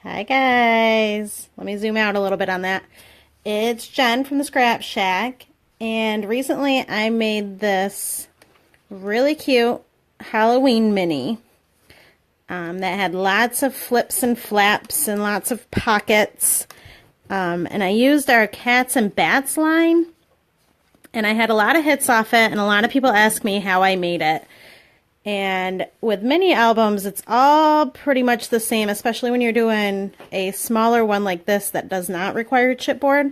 Hi guys. Let me zoom out a little bit on that. It's Jen from the Scrap Shack, and recently I made this really cute Halloween mini that had lots of flips and flaps and lots of pockets. And I used our Cats and Bats line, and I had a lot of hits off it, and a lot of people ask me how I made it. And with mini albums, it's all pretty much the same, especially when you're doing a smaller one like this that does not require chipboard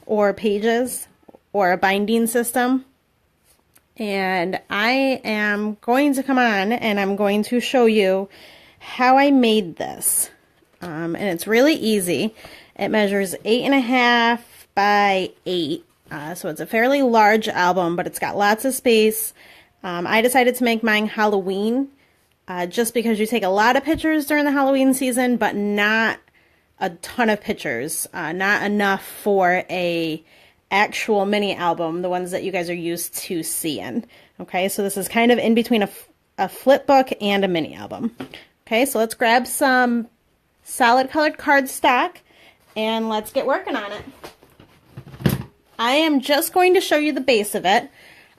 or pages or a binding system. And I am going to come on and I'm going to show you how I made this. And it's really easy. It measures 8.5 by 8. So it's a fairly large album, but it's got lots of space. I decided to make mine Halloween just because you take a lot of pictures during the Halloween season, but not a ton of pictures, not enough for a actual mini album, the ones that you guys are used to seeing. Okay, so this is kind of in between a flip book and a mini album. Okay, so let's grab some solid colored cardstock and let's get working on it. I am just going to show you the base of it.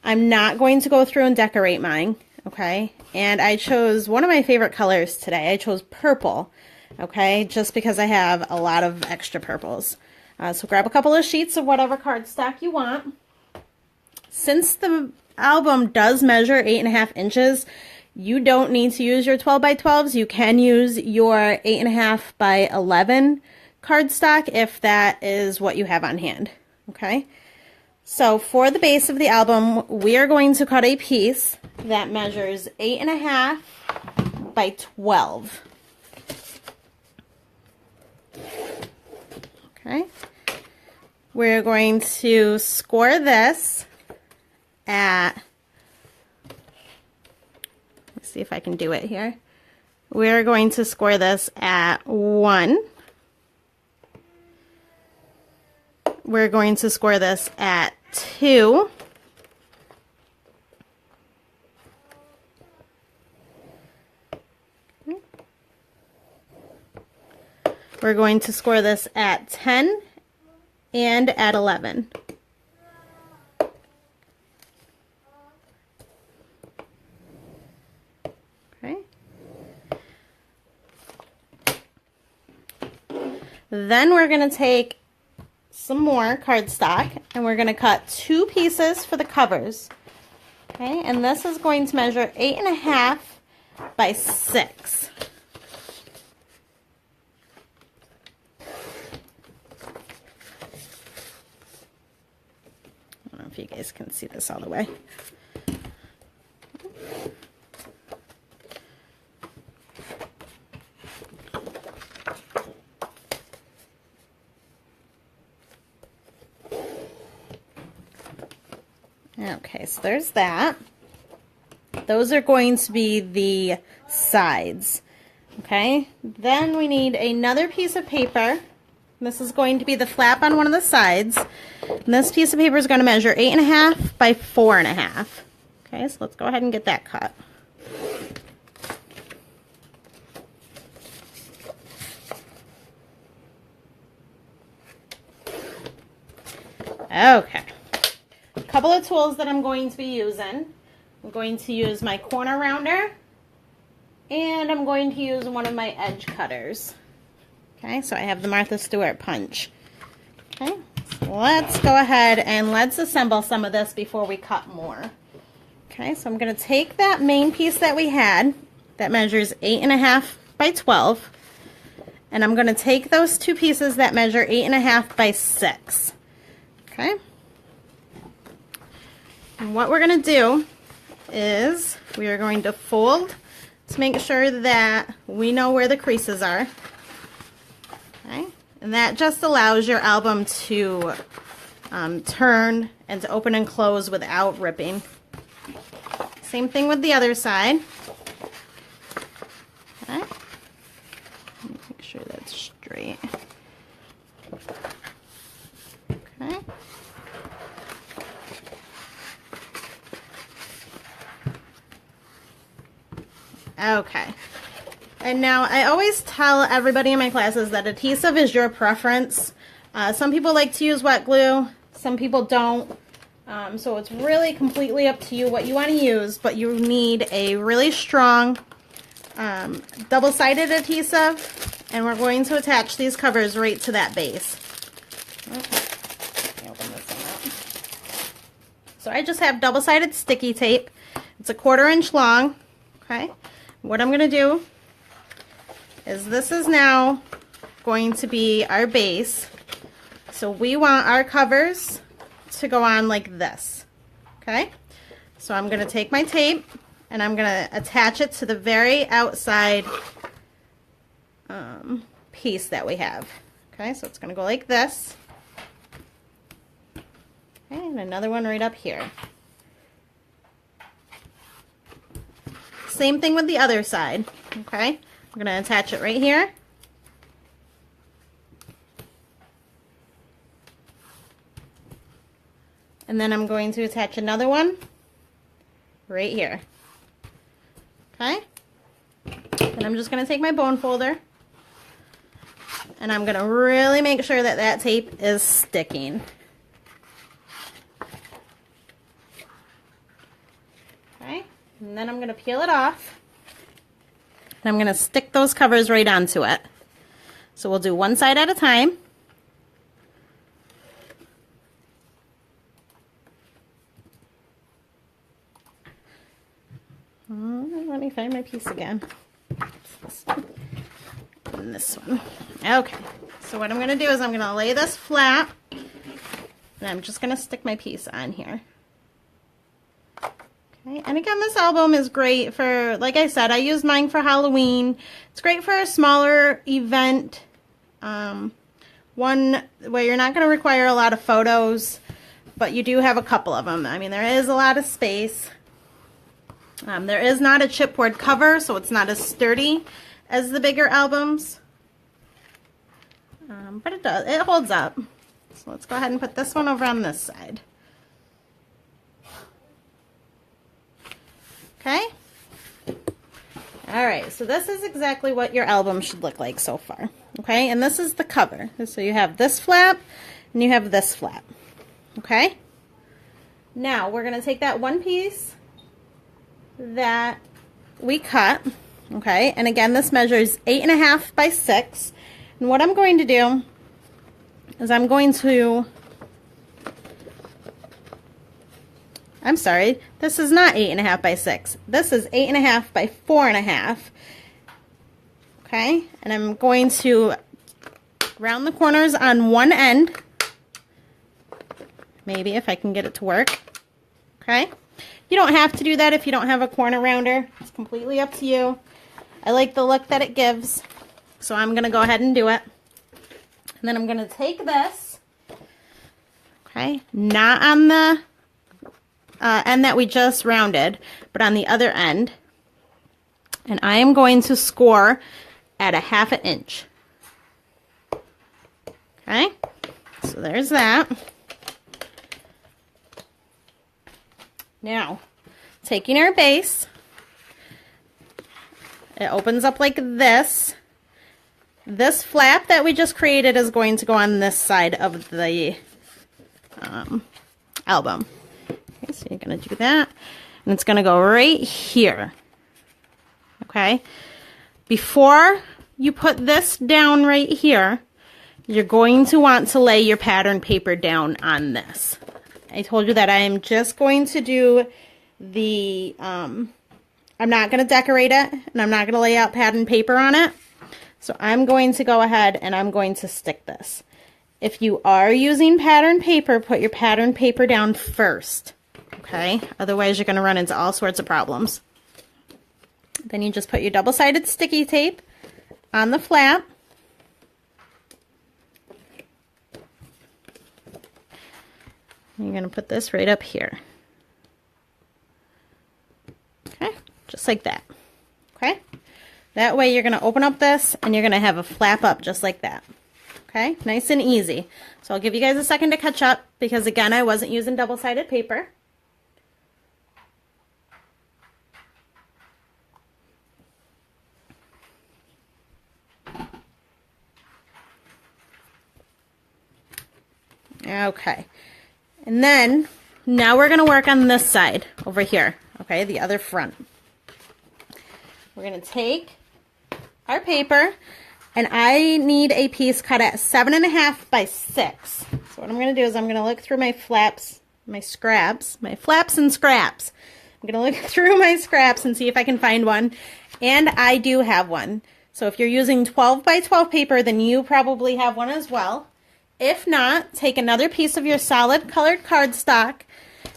I'm not going to go through and decorate mine, okay? And I chose one of my favorite colors today. I chose purple, okay? Just because I have a lot of extra purples. So grab a couple of sheets of whatever cardstock you want. Since the album does measure 8.5 inches, you don't need to use your 12 by 12s. You can use your 8.5 by 11 cardstock if that is what you have on hand, okay? So for the base of the album, we are going to cut a piece that measures 8.5 by 12. Okay. We're going to score this at, let's see if I can do it here. We're going to score this at 1. We're going to score this at 2. We're going to score this at 10 and at 11. Okay. Then we're going to take some more cardstock and we're going to cut 2 pieces for the covers. Okay, and this is going to measure 8.5 by 6. I don't know if you guys can see this all the way. Okay, so there's that. Those are going to be the sides. Okay, then we need another piece of paper. This is going to be the flap on one of the sides. And this piece of paper is going to measure 8.5 by 4.5. Okay, so let's go ahead and get that cut. Okay. A couple of tools that I'm going to be using. I'm going to use my corner rounder and I'm going to use one of my edge cutters. Okay, so I have the Martha Stewart punch. Okay, so let's go ahead and let's assemble some of this before we cut more. Okay, so I'm going to take that main piece that we had that measures 8.5 by 12 and I'm going to take those 2 pieces that measure 8.5 by 6. Okay. And what we're going to do is we are going to fold to make sure that we know where the creases are. Okay. And that just allows your album to turn and to open and close without ripping. Same thing with the other side. Okay. Make sure that's straight. Okay. Okay. And now I always tell everybody in my classes that adhesive is your preference. Some people like to use wet glue, some people don't. So it's really completely up to you what you want to use, but you need a really strong double-sided adhesive, and we're going to attach these covers right to that base. Let me open this one up. So I just have double-sided sticky tape. It's a 1/4 inch long. Okay. What I'm going to do is this is now going to be our base. So we want our covers to go on like this. Okay. So I'm going to take my tape and I'm going to attach it to the very outside piece that we have. Okay, so it's going to go like this. Okay, and another one right up here. Same thing with the other side. Okay, I'm going to attach it right here. And then I'm going to attach another one right here. Okay, and I'm just going to take my bone folder and I'm going to really make sure that that tape is sticking. Okay, and then I'm going to peel it off and I'm going to stick those covers right onto it. So we'll do one side at a time. Let me find my piece again. This one. And this one. Okay, so what I'm going to do is I'm going to lay this flat and I'm just going to stick my piece on here. Okay, and again, this album is great for, like I said, I used mine for Halloween. It's great for a smaller event, one where you're not going to require a lot of photos, but you do have a couple of them. I mean, there is a lot of space. There is not a chipboard cover, so it's not as sturdy as the bigger albums, but it holds up. So let's go ahead and put this one over on this side. Okay. All right, so this is exactly what your album should look like so far. Okay, and this is the cover. So you have this flap and you have this flap. Okay. Now we're going to take that one piece that we cut, okay, and again this measures 8.5 by 6, and what I'm going to do is I'm going to, I'm sorry, this is not 8.5 by 6, this is 8.5 by 4.5, okay, and I'm going to round the corners on one end, maybe if I can get it to work, okay. You don't have to do that if you don't have a corner rounder. It's completely up to you. I like the look that it gives, so I'm going to go ahead and do it. And then I'm going to take this, okay, not on the end that we just rounded, but on the other end, and I am going to score at 1/2 inch. Okay, so there's that. Now, taking our base, it opens up like this. This flap that we just created is going to go on this side of the album. Okay, so you're going to do that, and it's going to go right here. Okay, before you put this down right here, you're going to want to lay your pattern paper down on this. I told you that I am just going to do the, I'm not going to decorate it, and I'm not going to lay out pattern paper on it. So I'm going to go ahead and I'm going to stick this. If you are using pattern paper, put your pattern paper down first, okay? Otherwise, you're going to run into all sorts of problems. Then you just put your double-sided sticky tape on the flap. You're going to put this right up here. Okay, just like that. Okay, that way you're going to open up this and you're going to have a flap up just like that. Okay, nice and easy. So I'll give you guys a second to catch up because again I wasn't using double-sided paper. Okay. And then, now we're going to work on this side over here, okay, the other front. We're going to take our paper, and I need a piece cut at 7.5 by 6. So what I'm going to do is I'm going to look through my flaps, my scraps, my flaps and scraps. I'm going to look through my scraps and see if I can find one, and I do have one. So if you're using 12 by 12 paper, then you probably have one as well. If not, take another piece of your solid colored cardstock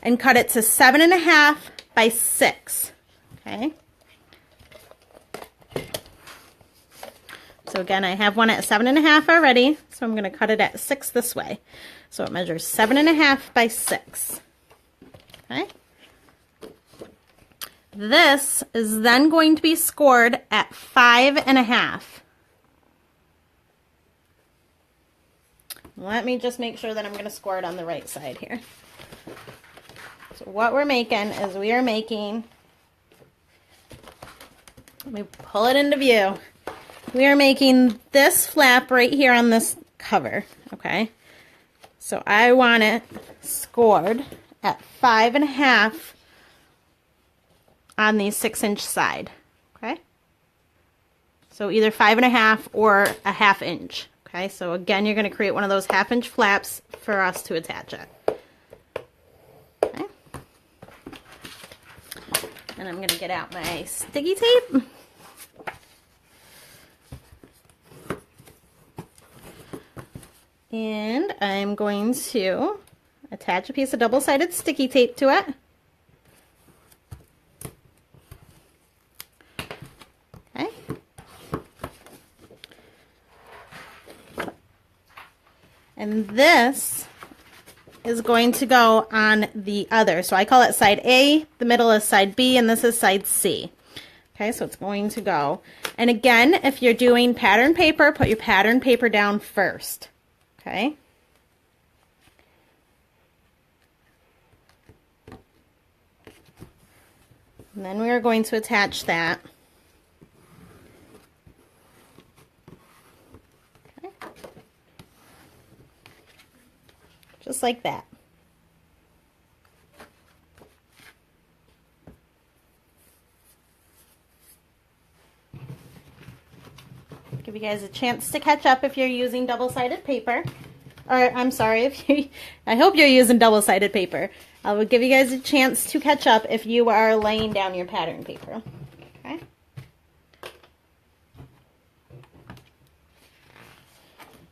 and cut it to 7.5 by 6. Okay. So again, I have one at 7.5 already, so I'm going to cut it at 6 this way. So it measures 7.5 by 6. Okay. This is then going to be scored at 5.5. Let me just make sure that I'm going to score it on the right side here. So what we're making is we are making, let me pull it into view. We are making this flap right here on this cover, okay? So I want it scored at 5.5 on the 6-inch side, okay? So either 5.5 or a 1/2 inch. Okay, so again, you're going to create one of those 1/2 inch flaps for us to attach it. Okay. And I'm going to get out my sticky tape. And I'm going to attach a piece of double-sided sticky tape to it. Okay. And this is going to go on the other. So I call it side A, the middle is side B, and this is side C. Okay, so it's going to go. And again, if you're doing pattern paper, put your pattern paper down first. Okay. And then we are going to attach that. Okay. Just like that. Give you guys a chance to catch up if you're using double-sided paper. Or, I'm sorry, I hope you're using double-sided paper. I will give you guys a chance to catch up if you are laying down your pattern paper. Okay.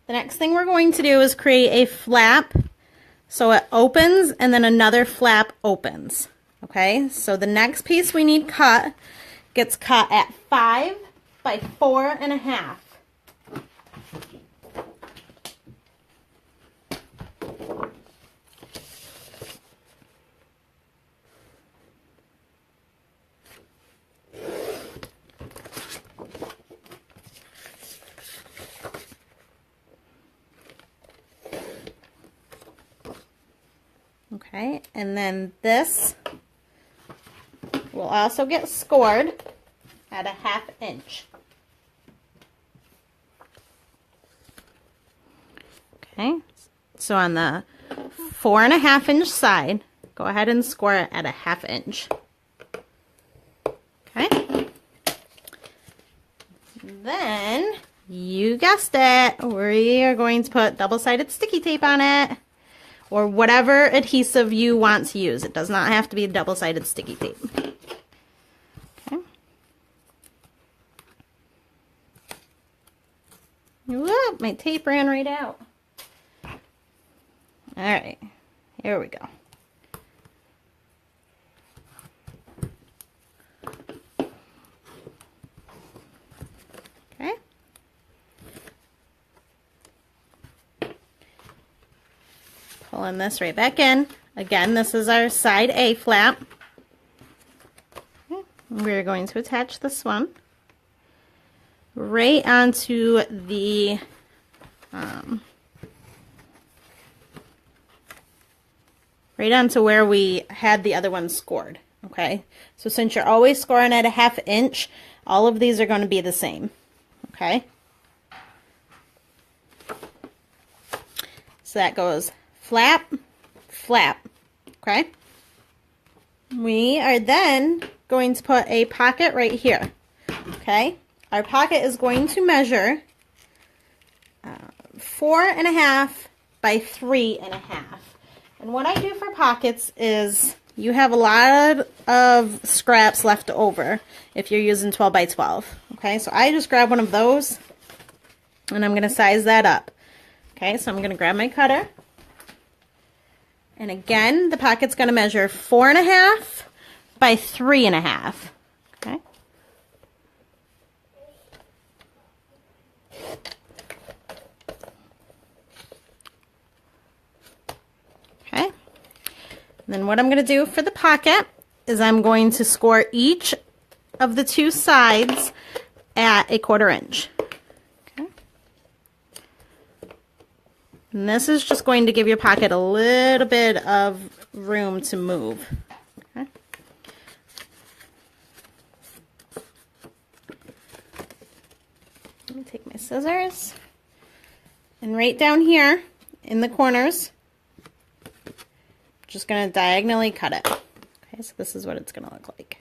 The next thing we're going to do is create a flap so it opens and then another flap opens. Okay, so the next piece we need cut gets cut at 5 by 4.5. Okay, and then this will also get scored at a 1/2 inch. Okay, so on the 4.5 inch side, go ahead and score it at a 1/2 inch. Okay, then you guessed it, we are going to put double-sided sticky tape on it, or whatever adhesive you want to use. It does not have to be double-sided sticky tape. Okay. Whoop, my tape ran right out. All right, here we go. Okay. Pulling this right back in. Again, this is our side A flap. Okay. We're going to attach this one right onto the right onto where we had the other one scored. Okay, so since you're always scoring at a 1/2 inch, all of these are going to be the same. Okay, so that goes flap, flap, okay? We are then going to put a pocket right here, okay? Our pocket is going to measure 4.5 by 3.5. And what I do for pockets is you have a lot of scraps left over if you're using 12 by 12. Okay, so I just grab one of those and I'm going to size that up. Okay, so I'm going to grab my cutter. And again, the pocket's going to measure 4.5 by 3.5. Okay. Okay. And then what I'm going to do for the pocket is I'm going to score each of the two sides at 1/4 inch. Okay. And this is just going to give your pocket a little bit of room to move. Okay. Let me take my scissors and right down here in the corners, just going to diagonally cut it. Okay, so this is what it's going to look like.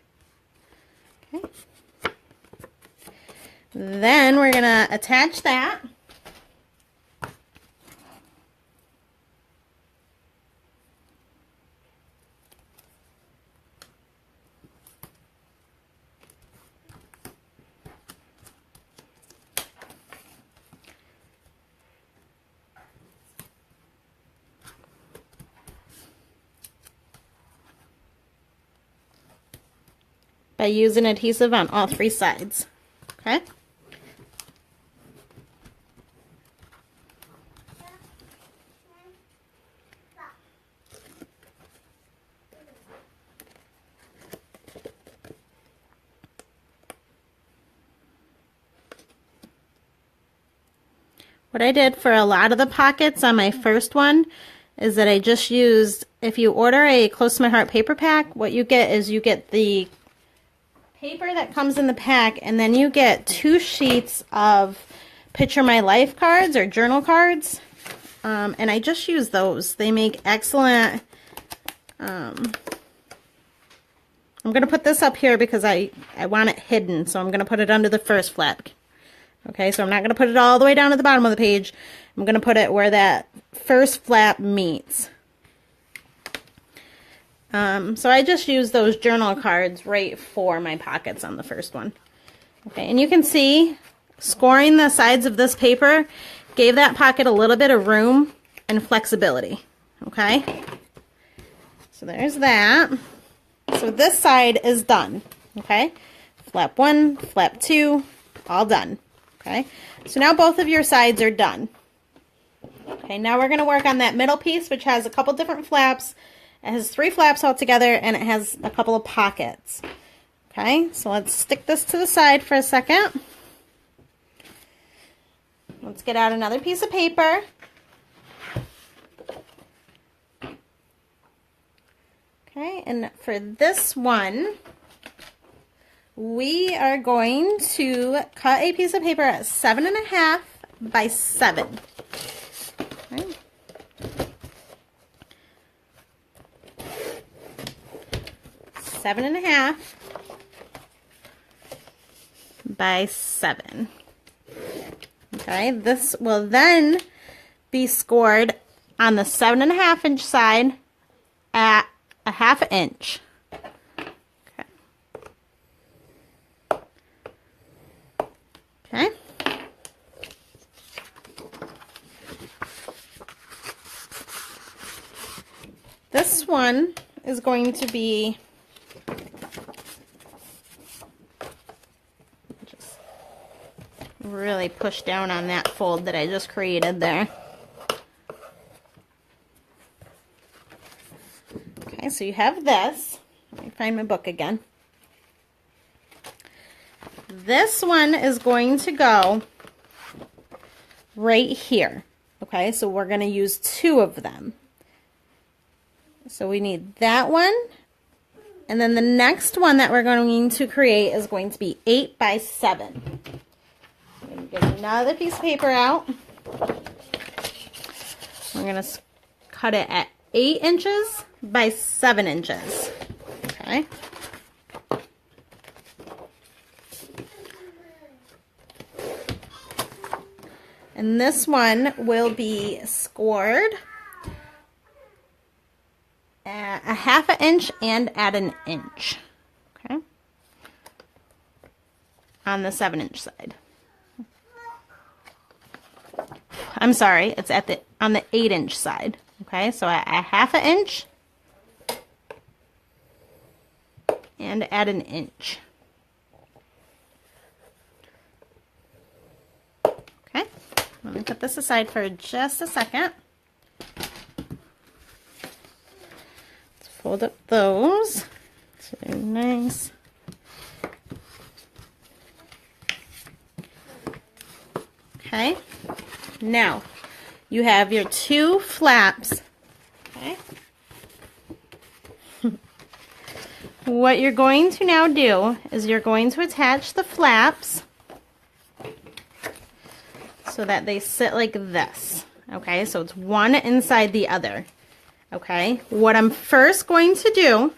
Okay. Then we're going to attach that. By using adhesive on all 3 sides. Okay? What I did for a lot of the pockets on my first one is that I just used, if you order a Close to My Heart paper pack, what you get is you get the paper that comes in the pack, and then you get 2 sheets of Picture My Life cards or journal cards, and I just use those. They make excellent. I'm going to put this up here because I want it hidden, so I'm going to put it under the first flap. Okay, so I'm not going to put it all the way down at the bottom of the page. I'm going to put it where that first flap meets. So I just use those journal cards right for my pockets on the first one. Okay, and you can see scoring the sides of this paper gave that pocket a little bit of room and flexibility. Okay, so there's that. So this side is done. Okay, flap 1, flap 2, all done. Okay, so now both of your sides are done. Okay, now we're going to work on that middle piece, which has a couple different flaps. It has 3 flaps all together, and it has a couple of pockets. Okay, so let's stick this to the side for a second. Let's get out another piece of paper. Okay, and for this one, we are going to cut a piece of paper at 7.5 by 7. Okay. 7.5 by 7. Okay, this will then be scored on the 7.5 inch side at 1/2 inch. Okay. Okay. This one is going to be just really push down on that fold that I just created there. Okay, so you have this. Let me find my book again. This one is going to go right here. Okay, so we're going to use 2 of them. So we need that one, and then the next one that we're going to create is going to be 8 by 7. I'm going to get another piece of paper out. We're going to cut it at 8 inches by 7 inches. Okay. And this one will be scored at a 1/2 inch and at 1 inch. Okay. On the 7-inch side. I'm sorry, it's on the 8-inch side. Okay, so at a 1/2 inch and at 1 inch. Okay, let me put this aside for just a second. Let's fold up those. So they're nice. Okay, now you have your 2 flaps. Okay. What you're going to now do is you're going to attach the flaps so that they sit like this. Okay, so it's one inside the other. Okay, what I'm first going to do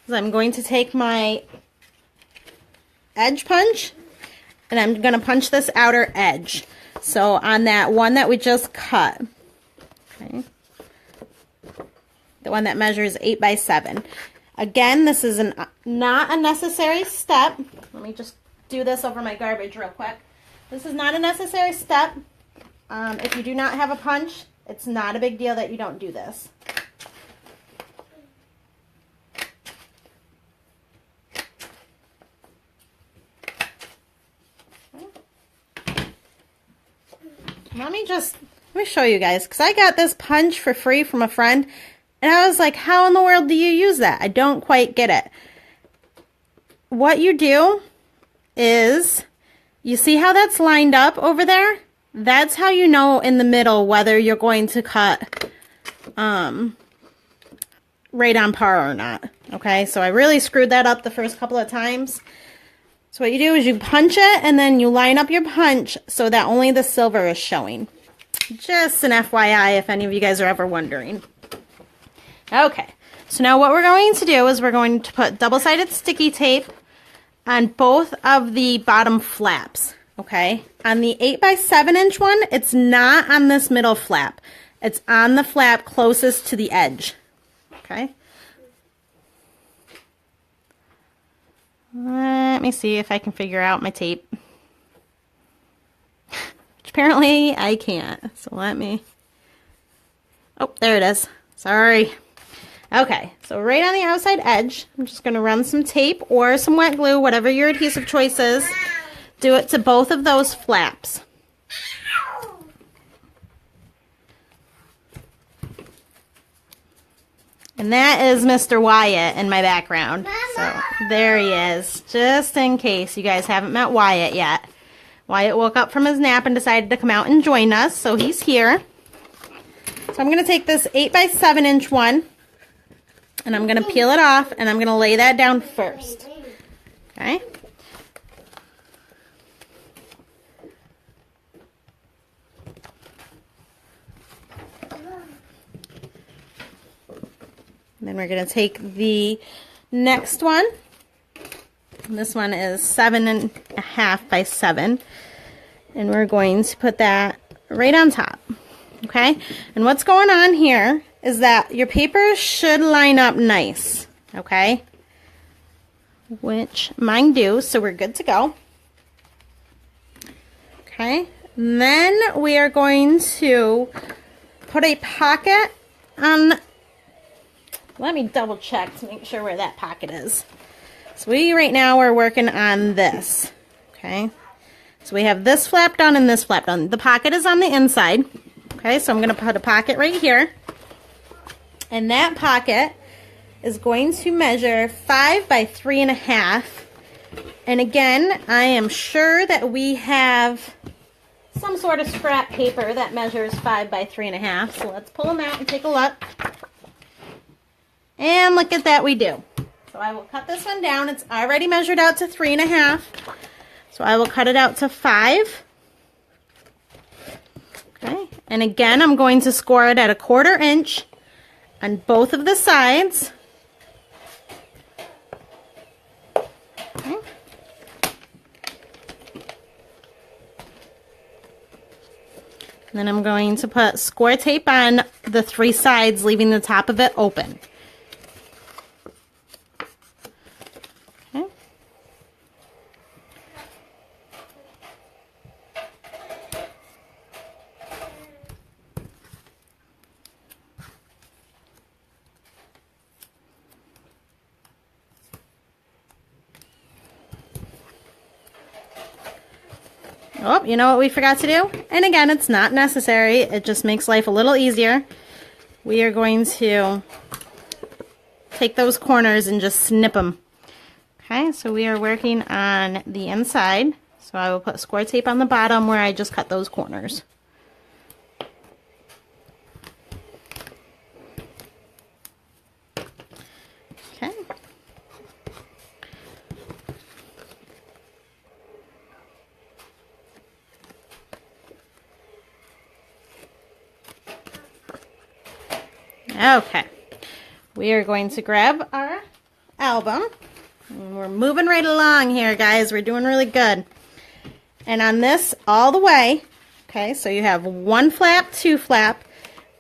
is I'm going to take my edge punch and I'm going to punch this outer edge. So on that one that we just cut, okay, the one that measures 8 by 7. Again, this is not a necessary step. Let me just do this over my garbage real quick. This is not a necessary step. If you do not have a punch, it's not a big deal that you don't do this. Let me show you guys, because I got this punch for free from a friend, and I was like, how in the world do you use that? I don't quite get it. What you do is, you see how that's lined up over there? That's how you know in the middle whether you're going to cut right on par or not. Okay, so I really screwed that up the first couple of times. So what you do is you punch it and then you line up your punch so that only the silver is showing. Just an FYI if any of you guys are ever wondering. Okay, so now what we're going to do is we're going to put double-sided sticky tape on both of the bottom flaps. Okay, on the 8 by 7 inch one, it's not on this middle flap. It's on the flap closest to the edge. Okay. Let me see if I can figure out my tape. Which apparently I can't. So let me... Oh, there it is. Sorry. Okay, so right on the outside edge, I'm just going to run some tape or some wet glue, whatever your adhesive choice is. Do it to both of those flaps. And that is Mr. Wyatt in my background. So there he is, just in case you guys haven't met Wyatt yet. Wyatt woke up from his nap and decided to come out and join us, so he's here. So I'm going to take this 8 by 7 inch one, and I'm going to peel it off, and I'm going to lay that down first. Okay? Then we're going to take the next one. This one is 7.5 by 7. And we're going to put that right on top. Okay? And what's going on here is that your paper should line up nice. Okay? Which mine do, so we're good to go. Okay? And then we are going to put a pocket on... Let me double check to make sure where that pocket is. So we right now are working on this. Okay. So we have this flap done and this flap done. The pocket is on the inside. Okay, so I'm going to put a pocket right here. And that pocket is going to measure 5 by 3.5. And again, I am sure that we have some sort of scrap paper that measures 5 by 3.5. So let's pull them out and take a look. And look at that, we do. So I will cut this one down. It's already measured out to 3.5. So I will cut it out to 5. Okay. And again, I'm going to score it at 1/4 inch on both of the sides. Okay. And then I'm going to put score tape on the 3 sides, leaving the top of it open. Okay. Oh, you know what we forgot to do? And again, it's not necessary. It just makes life a little easier. We are going to take those corners and just snip them. Okay, so we are working on the inside. So I will put score tape on the bottom where I just cut those corners. Okay. Okay, we are going to grab our album. And we're moving right along here, guys. We're doing really good. And on this all the way, okay, so you have 1 flap, 2 flap.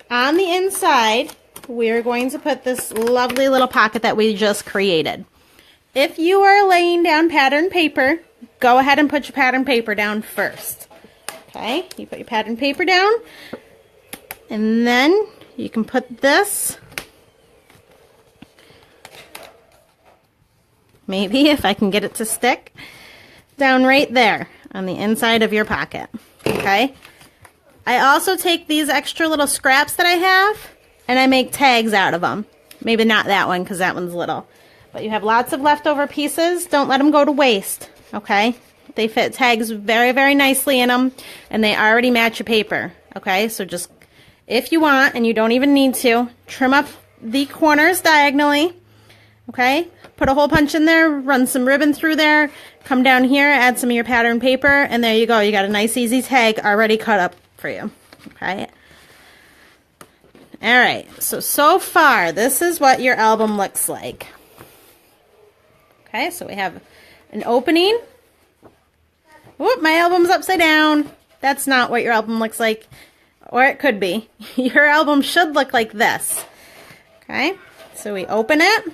On the inside, we're going to put this lovely little pocket that we just created. If you are laying down pattern paper, go ahead and put your pattern paper down first. Okay, you put your pattern paper down, and then you can put this, maybe if I can get it to stick, down right there on the inside of your pocket. Okay, I also take these extra little scraps that I have and I make tags out of them. Maybe not that one because that one's little, but you have lots of leftover pieces. Don't let them go to waste. Okay, they fit tags very, very nicely in them, and they already match your paper. Okay, so just, if you want, and you don't even need to, trim up the corners diagonally. Okay, put a hole punch in there, run some ribbon through there, come down here, add some of your pattern paper, and there you go. You got a nice easy tag already cut up for you. Okay. All right, so far, this is what your album looks like. Okay, so we have an opening. Whoop, my album's upside down. That's not what your album looks like. Or it could be. Your album should look like this. Okay, so we open it.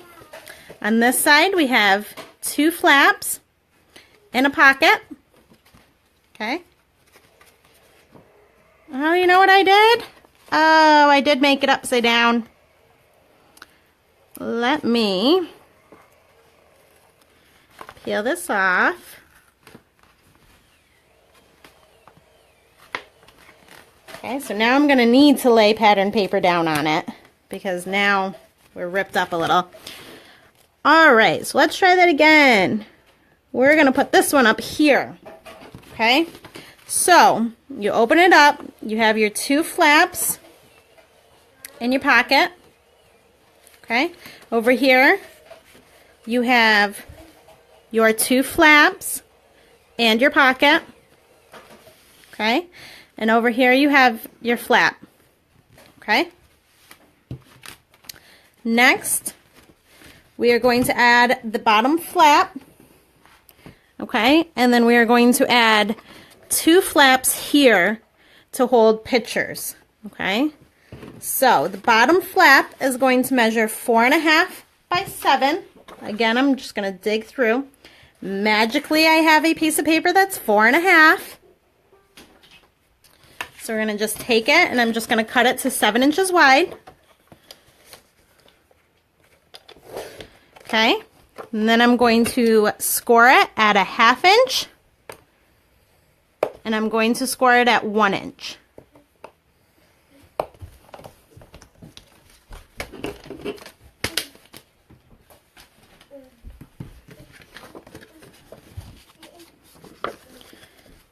On this side, we have 2 flaps and a pocket. Okay. Oh, you know what I did? Oh, I did make it upside down. Let me peel this off. Okay, so now I'm going to need to lay pattern paper down on it because now we're ripped up a little. All right, so let's try that again. We're going to put this one up here. Okay, so you open it up. You have your 2 flaps in your pocket. Okay, over here you have your 2 flaps and your pocket. Okay. And over here you have your flap. Okay. Next, we are going to add the bottom flap. Okay. And then we are going to add 2 flaps here to hold pictures. Okay. So the bottom flap is going to measure 4.5 by 7. Again, I'm just going to dig through. Magically, I have a piece of paper that's 4.5. So we're going to just take it, and I'm just going to cut it to 7 inches wide. Okay, and then I'm going to score it at a 1/2 inch, and I'm going to score it at 1 inch.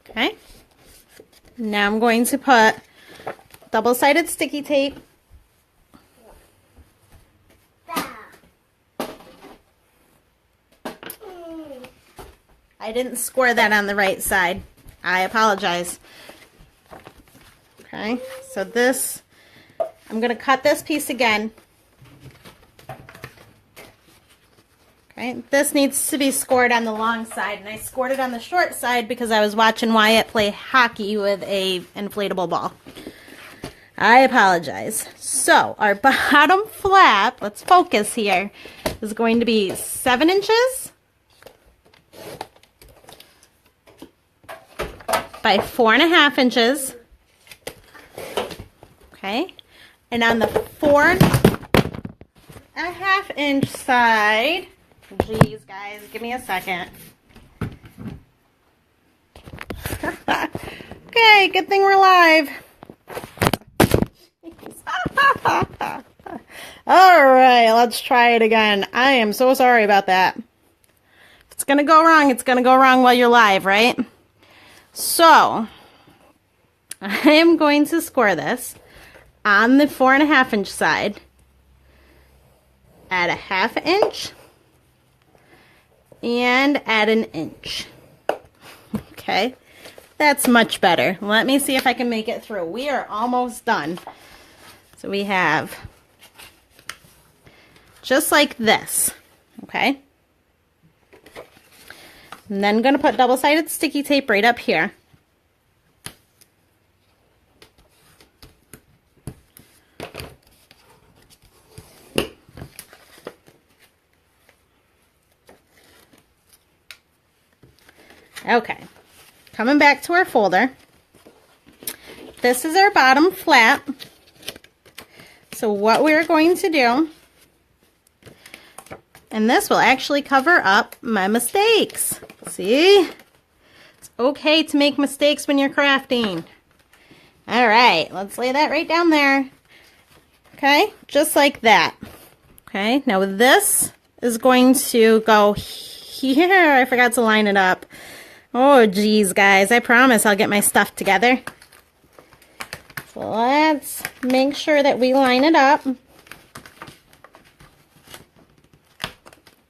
Okay. Now I'm going to put double-sided sticky tape I didn't score that on the right side. I apologize. Okay, so this, I'm going to cut this piece again. Okay, this needs to be scored on the long side, and I scored it on the short side because I was watching Wyatt play hockey with a inflatable ball. I apologize. So our bottom flap, let's focus here, is going to be 7 inches by 4.5 inches. Okay, and on the 4.5 inch side, geez guys, give me a second. Okay, good thing we're live. All right, let's try it again. I am so sorry about that. If it's gonna go wrong, it's gonna go wrong while you're live, right? So I am going to score this on the 4.5 inch side at 1/2 inch and at 1 inch. Okay, that's much better. Let me see if I can make it through. We are almost done. So we have just like this, okay? And then I'm going to put double-sided sticky tape right up here. Okay, coming back to our folder. This is our bottom flap. So what we're going to do, and this will actually cover up my mistakes. See? It's okay to make mistakes when you're crafting. All right, let's lay that right down there. Okay, just like that. Okay, now this is going to go here. I forgot to line it up. Oh, geez, guys, I promise I'll get my stuff together. So let's make sure that we line it up.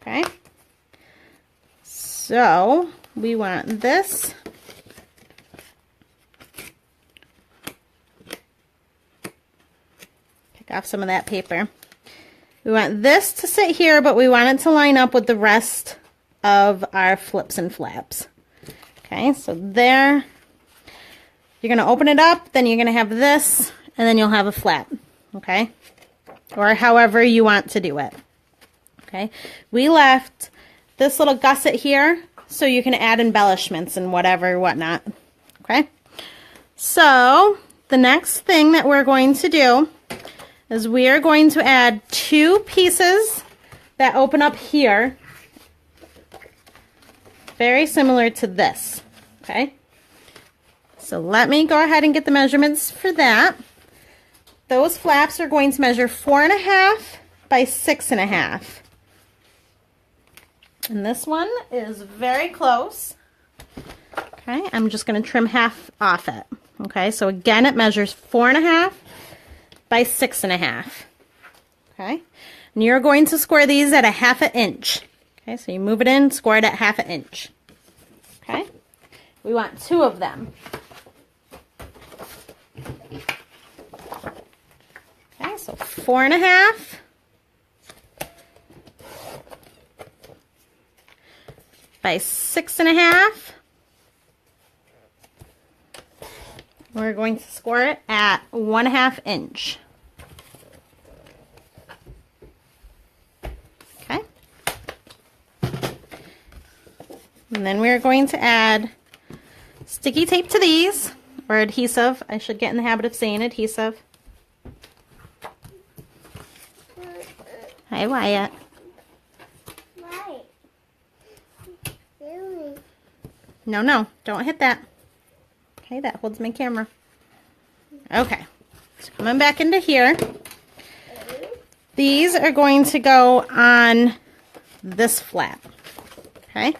Okay. So we want this. Pick off some of that paper. We want this to sit here, but we want it to line up with the rest of our flips and flaps. Okay, so there. You're going to open it up, then you're going to have this, and then you'll have a flap, okay? Or however you want to do it, okay? We left this little gusset here so you can add embellishments and whatnot, okay? So the next thing that we're going to do is we are going to add 2 pieces that open up here, very similar to this, okay? So let me go ahead and get the measurements for that. Those flaps are going to measure 4.5 by 6.5. And this one is very close. Okay, I'm just going to trim half off it. Okay, so again, it measures 4.5 by 6.5. Okay, and you're going to score these at 1/2 inch. Okay, so you move it in, score it at 1/2 inch. Okay, we want 2 of them. Okay, so 4.5 by 6.5. We're going to score it at 1/2 inch. Okay. And then we're going to add sticky tape to these, or adhesive. I should get in the habit of saying adhesive. Hi, Wyatt. Why? Really? No, don't hit that. Okay, that holds my camera. Okay, so coming back into here. These are going to go on this flap. Okay.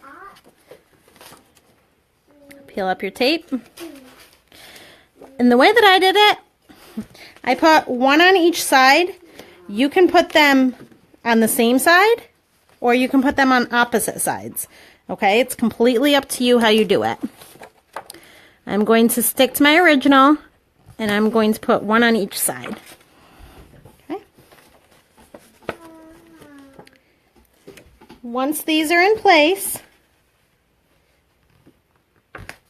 Peel up your tape. And the way that I did it, I put 1 on each side. You can put them on the same side, or you can put them on opposite sides. Okay, it's completely up to you how you do it. I'm going to stick to my original, and I'm going to put 1 on each side. Okay. once these are in place,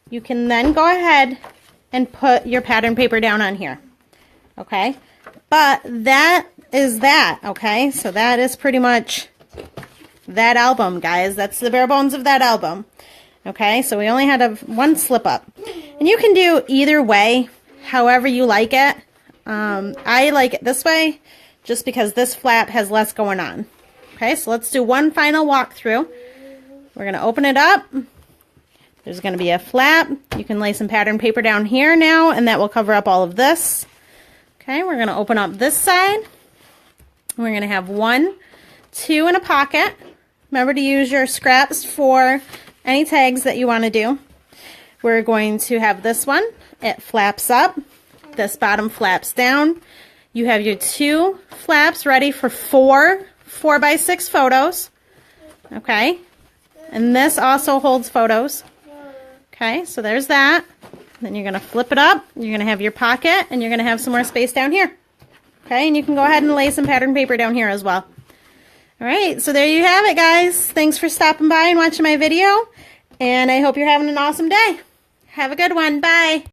you can then go ahead and put your pattern paper down on here. Okay? But that is that, okay? So that is pretty much that album, guys. That's the bare bones of that album. Okay? So we only had one slip up. And you can do either way, however you like it. I like it this way just because this flap has less going on. Okay, so let's do one final walkthrough. We're going to open it up. There's going to be a flap. You can lay some pattern paper down here now, and that will cover up all of this. Okay, we're going to open up this side. We're going to have 1, 2 in a pocket. Remember to use your scraps for any tags that you want to do. We're going to have this one. It flaps up. This bottom flaps down. You have your 2 flaps ready for 4 4x6 photos. Okay. And this also holds photos. Okay, so there's that. Then you're going to flip it up. You're going to have your pocket, and you're going to have some more space down here. Okay, and you can go ahead and lay some pattern paper down here as well. All right, so there you have it, guys. Thanks for stopping by and watching my video, and I hope you're having an awesome day. Have a good one. Bye.